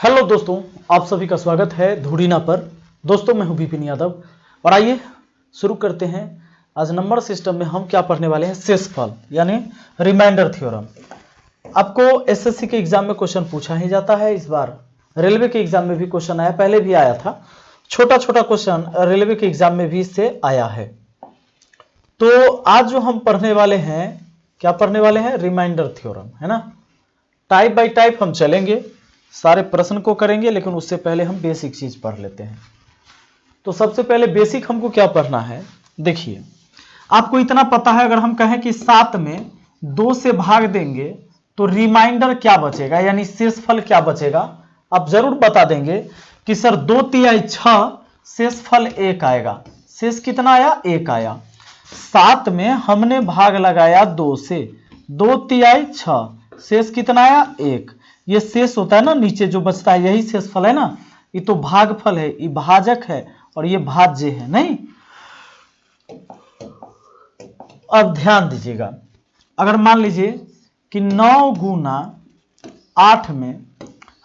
Hello दोस्तों, आप सभी का स्वागत है धुड़ीना पर। दोस्तों मैं हूं विपिन यादव और आइए शुरू करते हैं। आज नंबर सिस्टम में हम क्या पढ़ने वाले हैं, शेषफल यानी रिमाइंडर थ्योरम। आपको एसएससी के एग्जाम में क्वेश्चन पूछा ही जाता है। इस बार रेलवे के एग्जाम में भी क्वेश्चन आया, पहले भी आया था। छोटा छोटा क्वेश्चन रेलवे के एग्जाम में भी इससे आया है। तो आज जो हम पढ़ने वाले हैं, क्या पढ़ने वाले हैं, रिमाइंडर थ्योरम, है ना। टाइप बाय टाइप हम चलेंगे, सारे प्रश्न को करेंगे, लेकिन उससे पहले हम बेसिक चीज पढ़ लेते हैं। तो सबसे पहले बेसिक हमको क्या पढ़ना है, देखिए आपको इतना पता है, अगर हम कहें कि 7 में 2 से भाग देंगे तो रिमाइंडर क्या बचेगा, यानी शेषफल क्या बचेगा, आप जरूर बता देंगे कि सर 2×6 शेषफल 1 आएगा। शेष कितना आया, 1 आया। 7 में हमने भाग लगाया 2 से, 2×6 शेष कितना आया, 1। ये शेष होता है ना, नीचे जो बचता है यही शेषफल है ना। ये तो भागफल है, ये भाजक है और ये भाज्य है, नहीं। अब ध्यान दीजिएगा, अगर मान लीजिए कि 9×8 में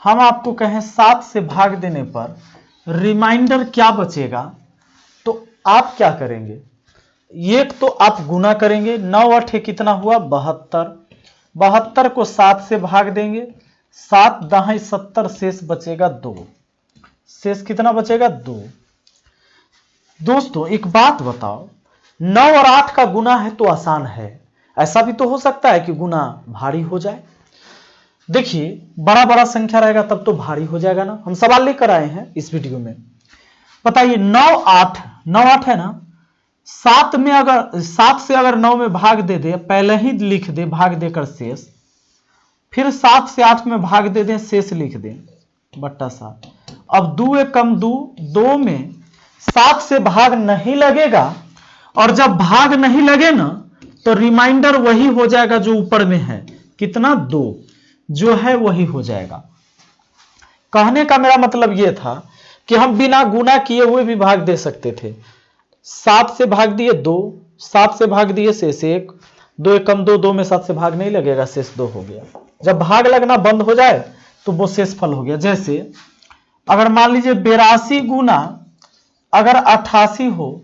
हम आपको कहें 7 से भाग देने पर रिमाइंडर क्या बचेगा, तो आप क्या करेंगे, एक तो आप गुना करेंगे। 9×8 कितना हुआ, 72। 72 को 7 से भाग देंगे, 7×10 70, शेष बचेगा 2। शेष कितना बचेगा, 2। दोस्तों एक बात बताओ, 9 और 8 का गुना है तो आसान है, ऐसा भी तो हो सकता है कि गुना भारी हो जाए। देखिए बड़ा बड़ा संख्या रहेगा तब तो भारी हो जाएगा ना। हम सवाल लेकर आए हैं इस वीडियो में, बताइए 9×8 है ना। 7 में अगर 7 से अगर 9 में भाग दे दे, पहले ही लिख दे भाग देकर शेष, फिर 7 से 8 में भाग दे दें, शेष लिख दें बट्टा 7। अब 2 एक कम 2, 2 में 7 से भाग नहीं लगेगा, और जब भाग नहीं लगे ना तो रिमाइंडर वही हो जाएगा जो ऊपर में है, कितना, 2 जो है वही हो जाएगा। कहने का मेरा मतलब यह था कि हम बिना गुना किए हुए भी भाग दे सकते थे। 7 से भाग दिए 2, 7 से भाग दिए शेष 1, 2 एक कम 2, 2 में 7 से भाग नहीं लगेगा, शेष 2 हो गया। जब भाग लगना बंद हो जाए तो वो शेषफल हो गया। जैसे अगर मान लीजिए 82 गुना अगर 88 हो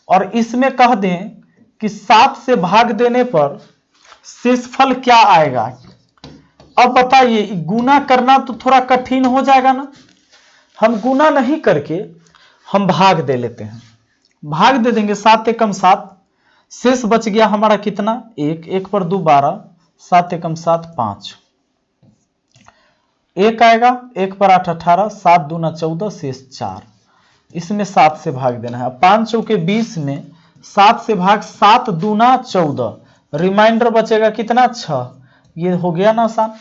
और इसमें कह दें कि 7 से भाग देने पर शेषफल क्या आएगा, अब बताइए गुना करना तो थोड़ा कठिन हो जाएगा ना। हम गुना नहीं करके हम भाग दे लेते हैं, भाग दे देंगे, 7 एकम 7, शेष बच गया हमारा कितना, 1, 1 पर 2 12, 7 एकम 7 5, 1 आएगा, 1 पर 8 18, 7 दूना 14, शेष 4। इसमें 7 से भाग देना है। 5 चौके 20 में 7 से भाग, 7 दूना 14, रिमाइंडर बचेगा कितना, 6। ये हो गया ना आसान।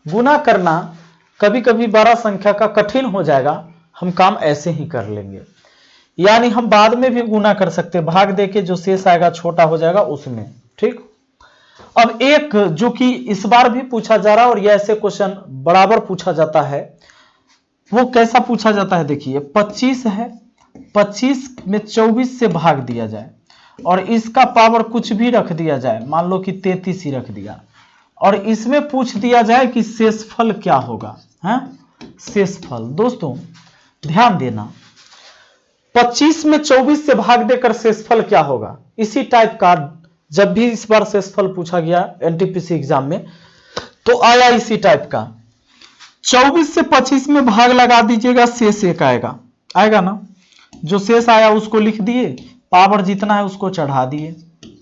गुना करना कभी कभी बड़ा संख्या का कठिन हो जाएगा, हम काम ऐसे ही कर लेंगे, यानी हम बाद में भी गुना कर सकते, भाग देके जो शेष आएगा छोटा हो जाएगा उसमें, ठीक। अब एक जो कि इस बार भी पूछा जा रहा है और यह ऐसे क्वेश्चन बराबर पूछा जाता है, वो कैसा पूछा जाता है, देखिए 25 है, 25 में 24 से भाग दिया जाए और इसका पावर कुछ भी रख दिया जाए, मान लो कि 33 ही रख दिया, और इसमें पूछ दिया जाए कि शेषफल क्या होगा, है शेषफल। दोस्तों ध्यान देना, 25 में 24 से भाग देकर शेषफल क्या होगा, इसी टाइप का जब भी इस बार शेषफल पूछा गया एनटीपीसी एग्जाम में तो आया इसी टाइप का। 24 से 25 में भाग लगा दीजिएगा, शेष 1 आएगा, आएगा ना। जो शेष आया उसको लिख दिए, पावर जितना है उसको चढ़ा दिए,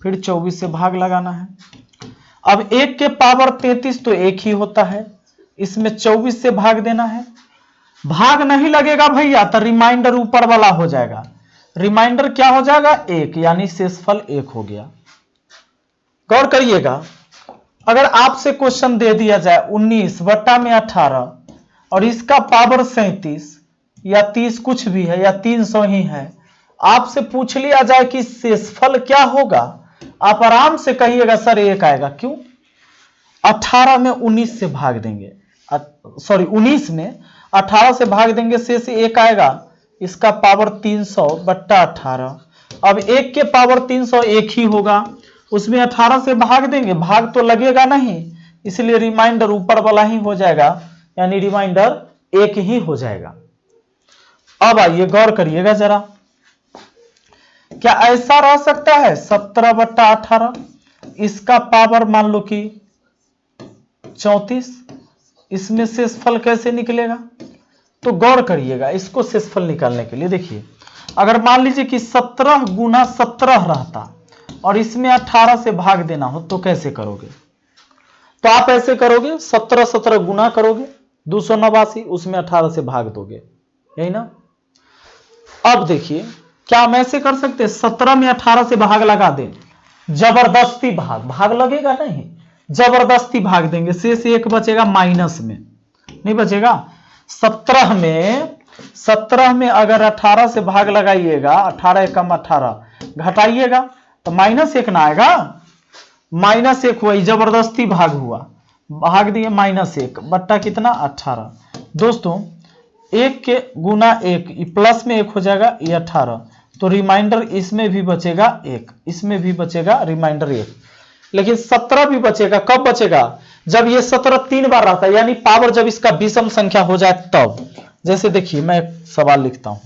फिर 24 से भाग लगाना है। अब 1 के पावर 33 तो 1 ही होता है, इसमें 24 से भाग देना है। भाग नहीं लगेगा भैया तो रिमाइंडर ऊपर वाला हो जाएगा, रिमाइंडर क्या हो जाएगा, 1, यानी शेषफल 1 हो गया। गौर करिएगा, अगर आपसे क्वेश्चन दे दिया जाए 19 बट्टा में 18 और इसका पावर 37 या 30 कुछ भी है या 300 ही है, आपसे पूछ लिया जाए कि शेषफल क्या होगा, आप आराम से कहिएगा सर 1 आएगा। क्यों, 18 में 19 से भाग देंगे, सॉरी 19 में 18 से भाग देंगे, शेष 1 आएगा, इसका पावर 300 बट्टा 18। अब 1 के पावर 300 1 ही होगा, उसमें 18 से भाग देंगे, भाग तो लगेगा नहीं, इसलिए रिमाइंडर ऊपर वाला ही हो जाएगा, यानी रिमाइंडर 1 ही हो जाएगा। अब आइए गौर करिएगा जरा, क्या ऐसा रह सकता है 17/18? इसका पावर मान लो कि 34, इसमें शेषफल कैसे निकलेगा? तो गौर करिएगा इसको शेषफल निकालने के लिए। देखिए अगर मान लीजिए कि 17 गुना 17 रहता और इसमें 18 से भाग देना हो तो कैसे करोगे? तो आप ऐसे करोगे, 17 17 गुना करोगे 289, उसमें 18 से भाग दोगे, यही ना। अब देखिए क्या हम ऐसे कर सकते हैं 17 में 18 से भाग लगा दें, जबरदस्ती भाग लगेगा नहीं, जबरदस्ती भाग देंगे, शेष 1 बचेगा, माइनस में नहीं बचेगा। 17 में अगर 18 से भाग लगाइएगा, 18 एकम 18 घटाइएगा तो -1 ना आएगा, -1 हुआ, जबरदस्ती भाग हुआ, भाग दिए -1 बट्टा कितना 18। दोस्तों 1 के गुना 1 प्लस में 1 हो जाएगा, ये 18, तो रिमाइंडर इसमें भी बचेगा 1, इसमें भी बचेगा रिमाइंडर 1, लेकिन 17 भी बचेगा। कब बचेगा? जब ये 17 3 बार रहता है, यानी पावर जब इसका विषम संख्या हो जाए तब। जैसे देखिए मैं एक सवाल लिखता हूं,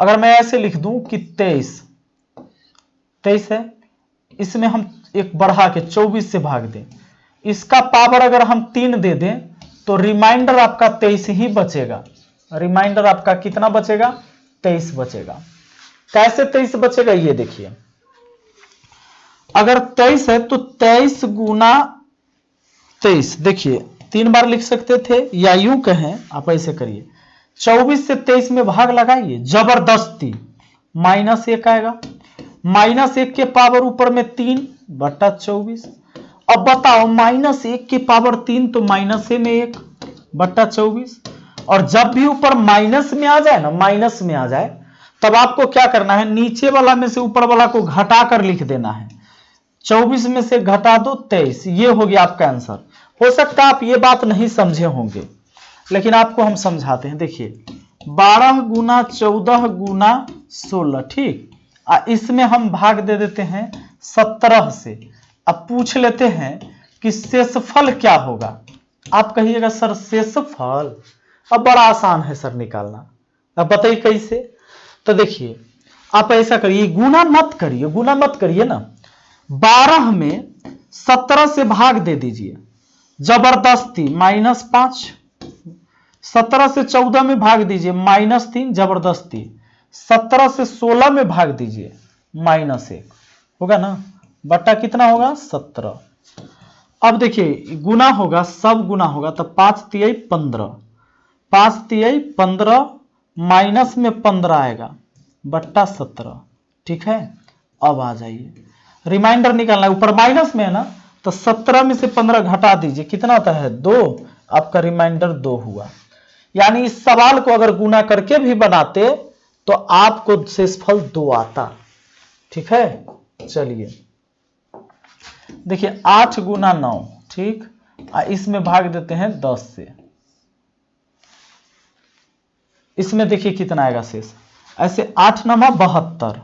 अगर मैं ऐसे लिख दूं कि 23 है, इसमें हम एक बढ़ा के 24 से भाग दें, इसका पावर अगर हम 3 दे दें तो रिमाइंडर आपका 23 ही बचेगा। रिमाइंडर आपका कितना बचेगा? 23 बचेगा। कैसे 23 बचेगा ये देखिए, अगर 23 है तो 23 गुना 23, देखिए 3 बार लिख सकते थे, या यूं कहें आप ऐसे करिए, 24 से 23 में भाग लगाइए, जबरदस्ती -1 आएगा, -1 के पावर ऊपर में 3 बट्टा 24। अब बताओ -1 के पावर 3 तो माइनस में 1 बट्टा 24। और जब भी ऊपर माइनस में आ जाए ना, माइनस में आ जाए, तब आपको क्या करना है, नीचे वाला में से ऊपर वाला को घटाकर लिख देना है। 24 में से घटा दो 23, ये हो गया आपका आंसर। हो सकता है आप ये बात नहीं समझे होंगे, लेकिन आपको हम समझाते हैं। देखिए 12 गुना 14 गुना 16, ठीक, इसमें हम भाग दे देते हैं 17 से। अब पूछ लेते हैं कि शेषफल क्या होगा। आप कहिएगा सर शेषफल, अब बड़ा आसान है सर निकालना, अब बताइए कैसे। तो देखिए आप ऐसा करिए, गुना मत करिए ना, 12 में 17 से भाग दे दीजिए, जबरदस्ती -5, 17 से 14 में भाग दीजिए -3, जबरदस्ती 17 से 16 में भाग दीजिए -1, होगा ना, बट्टा कितना होगा 17। अब देखिए गुना होगा, सब गुना होगा, तो 5 तिहाई 15, 5 तिहाई 15 माइनस में 15 आएगा बट्टा 17, ठीक है। अब आ जाइए, रिमाइंडर निकालना है, ऊपर माइनस में है ना, तो 17 में से 15 घटा दीजिए, कितना आता है 2, आपका रिमाइंडर 2 हुआ। यानी इस सवाल को अगर गुना करके भी बनाते तो आपको शेषफल 2 आता, ठीक है। चलिए देखिए 8 गुना 9, ठीक, इसमें भाग देते हैं 10 से, इसमें देखिए कितना आएगा शेष, ऐसे 8 नमा 72,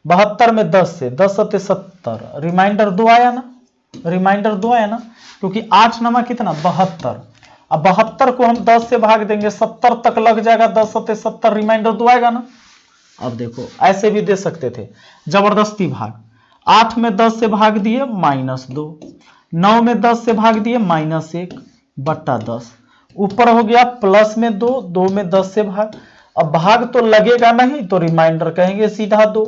72 में 10 से, 10 सत्ते 70, रिमाइंडर 2 आया ना, रिमाइंडर 2 आया ना, क्योंकि 8 नमा कितना 72, अब 72 को हम 10 से भाग देंगे 70 तक लग जाएगा, 10 सत्ते 70, रिमाइंडर 2 आएगा ना। अब देखो ऐसे भी दे सकते थे, जबरदस्ती भाग, 8 में 10 से भाग दिए -2, 9 में 10 से भाग दिए -1 बट्टा 10, ऊपर हो गया प्लस में 2, 2 में 10 से भाग, अब भाग तो लगेगा नहीं तो रिमाइंडर कहेंगे सीधा 2।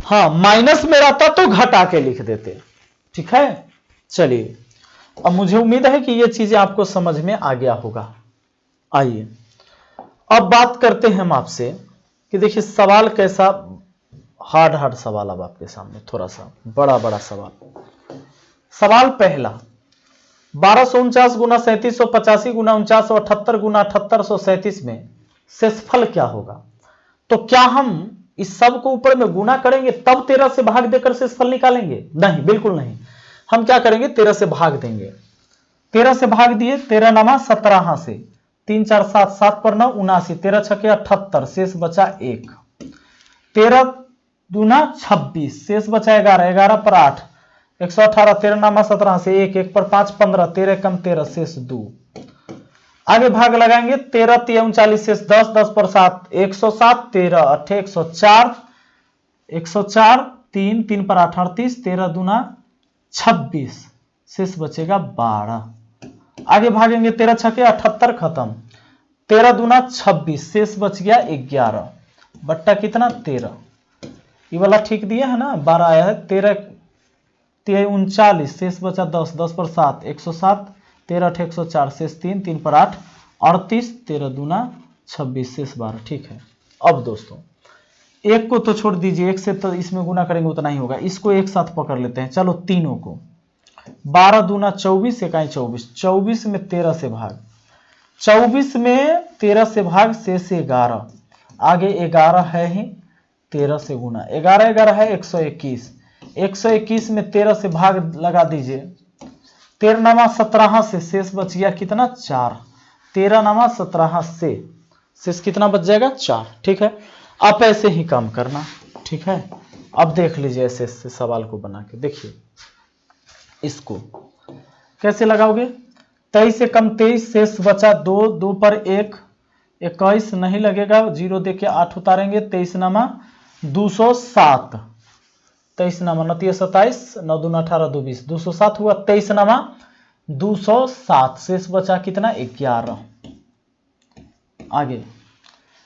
हाँ माइनस में रहता तो घटा के लिख देते, ठीक है। चलिए अब मुझे उम्मीद है कि ये चीजें आपको समझ में आ गया होगा। आइए अब बात करते हैं हम आपसे कि देखिए सवाल कैसा, हार्ड सवाल अब आपके सामने, थोड़ा सा बड़ा सवाल। सवाल पहला, 1249 गुना 3785 गुना 4978 गुना 7837 में शेषफल क्या होगा। तो क्या हम इस सब को ऊपर में गुना करेंगे तब 13 से भाग देकर शेषफल निकालेंगे? नहीं, बिल्कुल नहीं। हम क्या करेंगे, 13 से भाग देंगे, 13 से भाग दिए, 13 नमा 17 से, 3 4 7, 7 पर 9 79, 13 छके 78, शेष बचा 1, 13 दूना 26, शेष बचा 11, 11 पर 8, 118, 13 नामा 17 से 1, 1 पर 5 15, 13 कम 13, शेष 2। आगे भाग लगाएंगे 13 3 39 शेष 10, 10 पर 7 107, 13 8 104, 104, 3 3 पर 8 38, 13 दूना 26, शेष बचेगा 12। आगे भागेंगे 13 छके 78 खत्म, 13 दूना 26, शेष बच गया 11 बट्टा कितना 13। ये वाला ठीक दिया है ना, 12 आया है। 13 3 39, शेष बचा 10, 10 पर 7 107, 13 8 104, शेष 3 3 पर 8 38, 13 दूना 26, शेष 12। ठीक है। अब दोस्तों एक को तो छोड़ दीजिए, एक से तो इसमें गुना करेंगे उतना ही होगा, इसको एक साथ पकड़ लेते हैं। चलो तीनों को, 12 दूना 24 इकाई 24, 24 में 13 से भाग, 24 में 13 से भाग, शेष 11, आगे 11 है ही, 13 से गुना, 11 11 है 121, 121 में 13 से भाग लगा दीजिए, 13 नामा 17 से शेष बच गया कितना 4, 13 नामा 17 से शेष कितना बच जाएगा 4। ठीक है, आप ऐसे ही काम करना। ठीक है, अब देख लीजिए ऐसे सवाल को बना के देखिए, इसको कैसे लगाओगे। 23 से कम 23, शेष बचा 2, 2 पर 1 21 नहीं लगेगा, 0 देके 8 उतारेंगे, 23 नामा 207, 23 नामा 9 27, 9 दूना 18 2 20, 207 हुआ, 23 नामा 207, शेष बचा कितना 11। आगे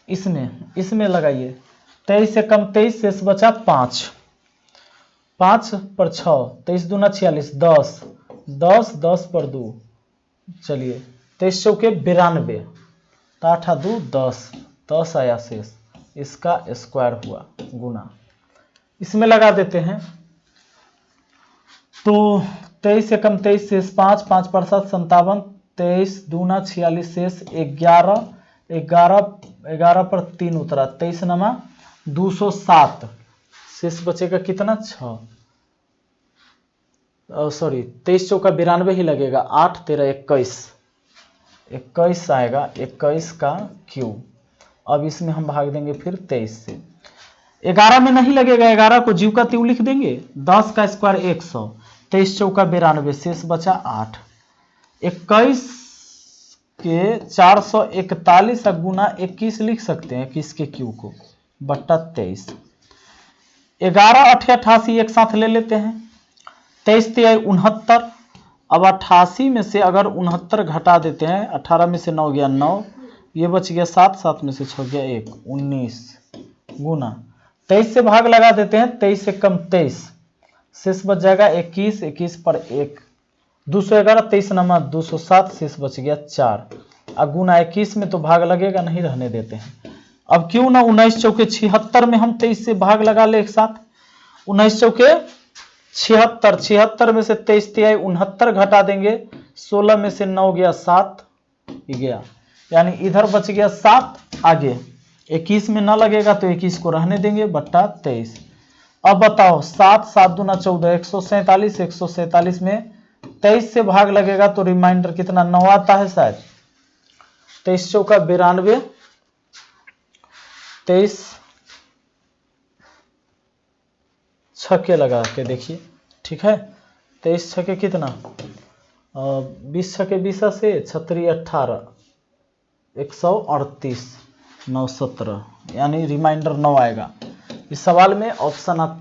इसमें लगाइए, 23 से कम 23, शेष बचा 5, 5 पर 6, 23 दूना 46, 10 10 10 पर 2, चलिए 23 चौके 92, 8 2 10, 10 आया शेष, इसका स्क्वायर हुआ गुना, इसमें लगा देते हैं। तो 23 से कम 23, शेष 5, 5 पर 7 57, 23 दूना 46, शेष 11, 11 पर 3 उतरा, 23 नमा 207, शेष बचेगा कितना 6, सॉरी 23 चौका 92 ही लगेगा, 8 13 21, 21 आएगा, 21 का क्यूब। अब इसमें हम भाग देंगे फिर 23 से, 11 में नहीं लगेगा, 11 को जीव का तीव लिख देंगे, 10 का स्क्वायर 100, 23 चौका 92, शेष बचा 8, 21 के 441 गुना 21 लिख सकते हैं, 21 के क्यू को बट्टा 23, 11 8 88 एक साथ ले लेते हैं, 23 3 69, अब 88 में से अगर 69 घटा देते हैं, 18 में से 9 गया 9, ये बच गया 7, 7 में से 6 गया 1, 19 गुना 23 से भाग लगा देते हैं, 23 से कम 23, शेष बच जाएगा 21, 21 पर 1 211, 23 नमा 207, शेष बच गया 4, अब गुना 21 में तो भाग लगेगा नहीं, रहने देते हैं। अब क्यों ना 19 चौके 76 में हम 23 से भाग लगा ले एक साथ, 19 चौके 76, 76 में से 23 3 69 घटा देंगे, 16 में से 9 गया 7 गया, यानी इधर बच गया 7, आगे 21 में ना लगेगा तो 21 को रहने देंगे बट्टा 23। अब बताओ 7 7 दूना 14, 147, 147 में 23 से भाग लगेगा तो रिमाइंडर कितना 9 आता है शायद, 23 चौका 92, 23 छक्के लगा के देखिए। ठीक है, 23 छक्के कितना 20 छक्के 20 से 36 18, 138 9 17, यानी रिमाइंडर 9 आएगा। इस सवाल में ऑप्शन आप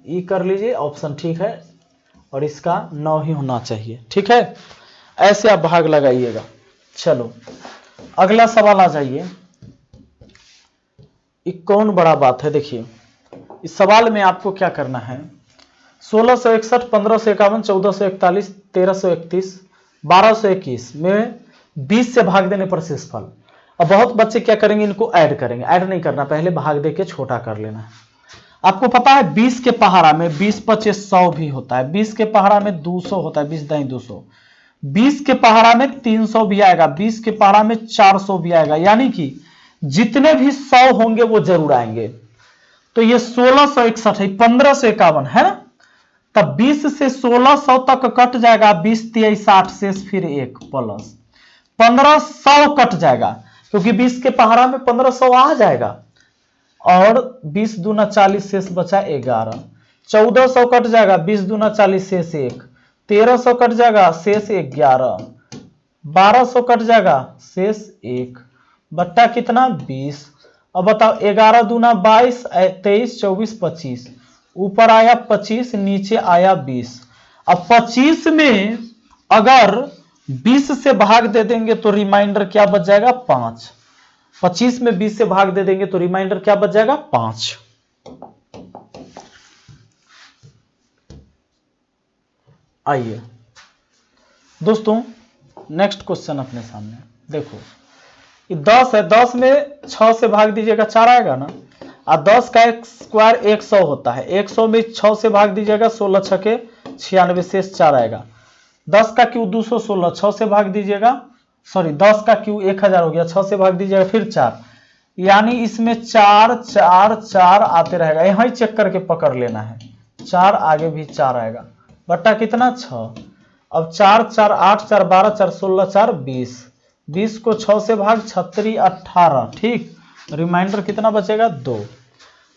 ई कर लीजिए, ऑप्शन ठीक है, और इसका 9 ही होना चाहिए। ठीक है, ऐसे आप भाग लगाइएगा। चलो अगला सवाल आ जाइए, एक कौन बड़ा बात है। देखिए इस सवाल में आपको क्या करना है, 1661, 1551, 1441, 1331, 1221 में 20 से भाग देने पर शेषफल। अब बहुत बच्चे क्या करेंगे, इनको ऐड करेंगे, ऐड नहीं करना, पहले भाग दे के छोटा कर लेना है। आपको पता है 20 के पहाड़ा में 20 25 100 भी होता है, 20 के पहाड़ा में 200 होता है, 20 दाई 200, 20 के पहाड़ा में 300 भी आएगा, 20 के पहाड़ा में 400 भी आएगा, यानी कि जितने भी 100 होंगे वो जरूर आएंगे। तो ये 1661 है, 1551 है ना, तब 20 से 1600 तक कट जाएगा, 20 23 60 शेष फिर 1 प्लस 1500 कट जाएगा, क्योंकि 20 के पहाड़ा में 1500 आ जाएगा, और 20 दूना 40 शेष बचा 11, 1400 कट जाएगा, 20 दूना 40 शेष 1, 1300 कट जाएगा शेष 11, 1200 कट जाएगा, शेष 1 बट्टा कितना 20। अब बताओ 11 दूना 22, 23, 24, 25, ऊपर आया 25, नीचे आया 20। अब 25 में अगर 20 से भाग दे देंगे तो रिमाइंडर क्या बच जाएगा 5। 25 में 20 से भाग दे देंगे तो रिमाइंडर क्या बच जाएगा 5। आइए दोस्तों नेक्स्ट क्वेश्चन अपने सामने देखो, ये 10 है, 10 में 6 से भाग दीजिएगा 4 आएगा ना, और 10 का स्क्वायर 100 होता है, 100 में 6 से भाग दीजिएगा 16 छके 96, शेष 4 आएगा। 10 का क्यू 216, 6 से भाग दीजिएगा, सॉरी 10 का क्यू 1000 हो गया, 6 से भाग दीजिएगा फिर 4, यानी इसमें 4 4 4 आते रहेगा, यहां ही चेक करके पकड़ लेना है, 4 आगे भी 4 आएगा, बट्टा कितना 6। अब 4 4 8 4 12 4 16 4 20, 20 को 6 से भाग 36 18, ठीक, रिमाइंडर कितना बचेगा 2।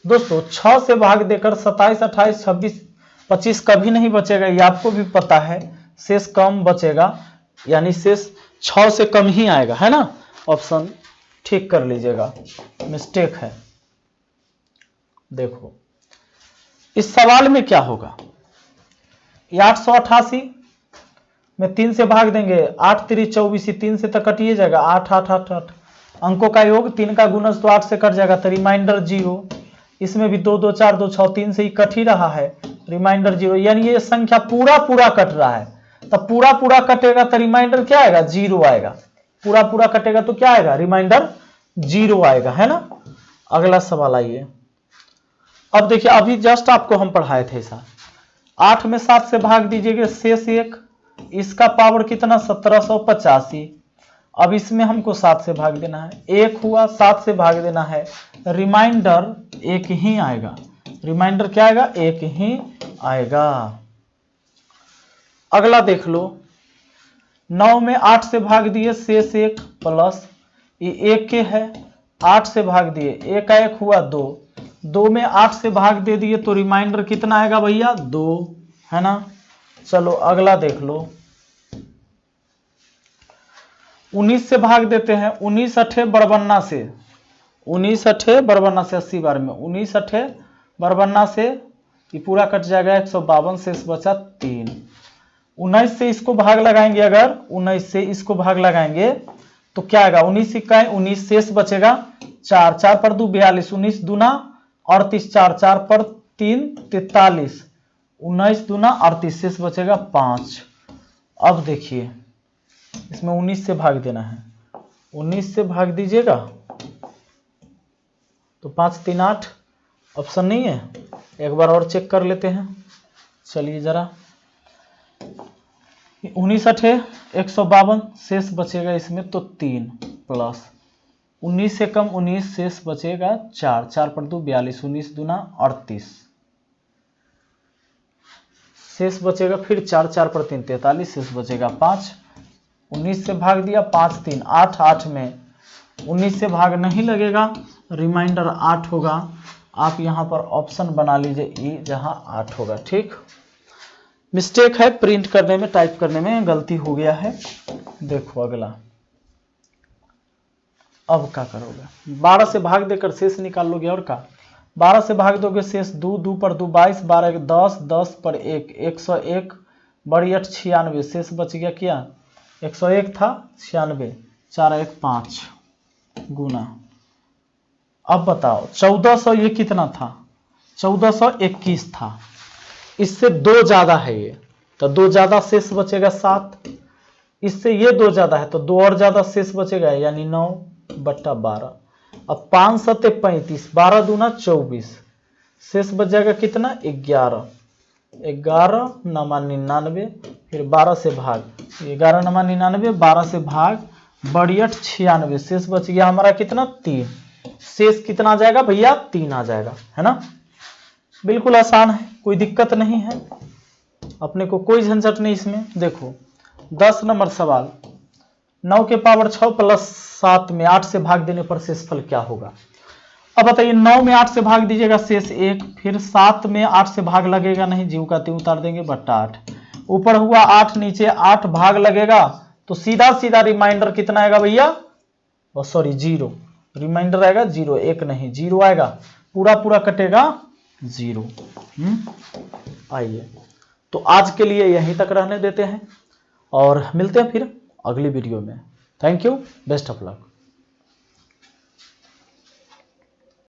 दोस्तों 6 से भाग देकर 27 28 26 25 कभी नहीं बचेगा, ये आपको भी पता है, शेष कम बचेगा, यानी शेष 6 से कम ही आएगा, है ना। ऑप्शन ठीक कर लीजिएगा, मिस्टेक है। देखो इस सवाल में क्या होगा, 888 में 3 से भाग देंगे, 8 3 24, 3 से तो कटिए जाएगा, 8 8 8 8, अंकों का योग 3 का गुणज तो 8 से कट जाएगा, तो रिमाइंडर 0। इसमें भी 2 2 4 2 6 3 से ही कट ही रहा है, रिमाइंडर 0, यानी ये संख्या पूरा पूरा कट रहा है, तब पूरा पूरा कटेगा तो रिमाइंडर क्या आएगा 0 आएगा, पूरा पूरा कटेगा तो क्या आएगा रिमाइंडर 0 आएगा, है ना। अगला सवाल आइए, अब देखिए अभी जस्ट आपको हम पढ़ाए थे ऐसा, 8 में 7 से भाग दीजिएगा, शेष 1, इसका पावर कितना 1785। अब इसमें हमको 7 से भाग देना है, 1 हुआ, 7 से भाग देना है, रिमाइंडर 1 ही आएगा, रिमाइंडर क्या आएगा 1 ही आएगा। अगला देख लो, 9 में 8 से भाग दिए, शेष 1 प्लस ये 1 के है, 8 से भाग दिए, 1 का 1 हुआ 2, 2 में 8 से भाग दे दिए तो रिमाइंडर कितना आएगा भैया 2, है ना। चलो अगला देख लो, 19 से भाग देते हैं, 19 अठे बड़बन्ना से, 19 अठे बड़बन्ना से 80 बार में, 19 अठे बड़बन्ना से ये पूरा कट जाएगा 152, शेष बचा 3। 19 से इसको भाग लगाएंगे, अगर 19 से इसको भाग लगाएंगे तो क्या आएगा, 19 इक्का 19, शेष बचेगा 4, 4 पर 2 42, 19 दूना 38, 4 4 पर 3 43, 19 दूना 38, शेष बचेगा 5। अब देखिए इसमें 19 से भाग देना है, 19 से भाग दीजिएगा तो 5 3 8, ऑप्शन नहीं है, एक बार और चेक कर लेते हैं, चलिए जरा, 19 अठे 152, शेष बचेगा इसमें तो 3 प्लस 19 से कम 19, शेष बचेगा 4, 4 पर 2 42, 19 दूना 38, शेष बचेगा फिर 4, 4 पर 3 43, शेष बचेगा 5। 19 से भाग दिया, 5 3 8, 8 में 19 से भाग नहीं लगेगा, रिमाइंडर 8 होगा। आप यहां पर ऑप्शन बना लीजिए ई, जहां 8 होगा, ठीक। मिस्टेक है, प्रिंट करने में टाइप करने में गलती हो गया है। देखो अगला, अब क्या करोगे, 12 से भाग देकर शेष निकाल लोगे, और क्या 12 से भाग दोगे शेष 2 2 पर 2 22, 12 10, 10 पर 1 101, बड़ी 8 96, शेष बच गया क्या 101 था 96, 4 1 5 गुना। अब बताओ 1400 ये कितना था 1421 था, इससे 2 ज्यादा है ये, तो 2 ज्यादा शेष बचेगा 7, इससे ये 2 ज्यादा है तो 2 और ज्यादा शेष बचेगा, यानी 9 बट्टा 12। अब 5 7 35, 12 दूना 24, शेष बच जाएगा कितना 11, 11 9 99, फिर 12 से भाग, 11 9 99, 12 से भाग, बड़ी 8 96, शेष बच गया हमारा कितना 3, शेष कितना आ जाएगा भैया 3 आ जाएगा, है ना। बिल्कुल आसान है, कोई दिक्कत नहीं है, अपने को कोई झंझट नहीं इसमें। देखो 10 नंबर सवाल, 9 के पावर 6 प्लस 7 में 8 से भाग देने पर शेषफल क्या होगा। अब बताइए 9 में 8 से भाग दीजिएगा, शेष 1, फिर 7 में 8 से भाग लगेगा नहीं, जीव का त्यों उतार देंगे, बट्टा 8, ऊपर हुआ 8, नीचे 8 भाग लगेगा तो सीधा सीधा रिमाइंडर कितना आएगा भैया, सॉरी 0, रिमाइंडर आएगा 0, 1 नहीं 0 आएगा, पूरा पूरा कटेगा 0। आइए तो आज के लिए यहीं तक रहने देते हैं और मिलते हैं फिर अगली वीडियो में। Thank you, best of luck.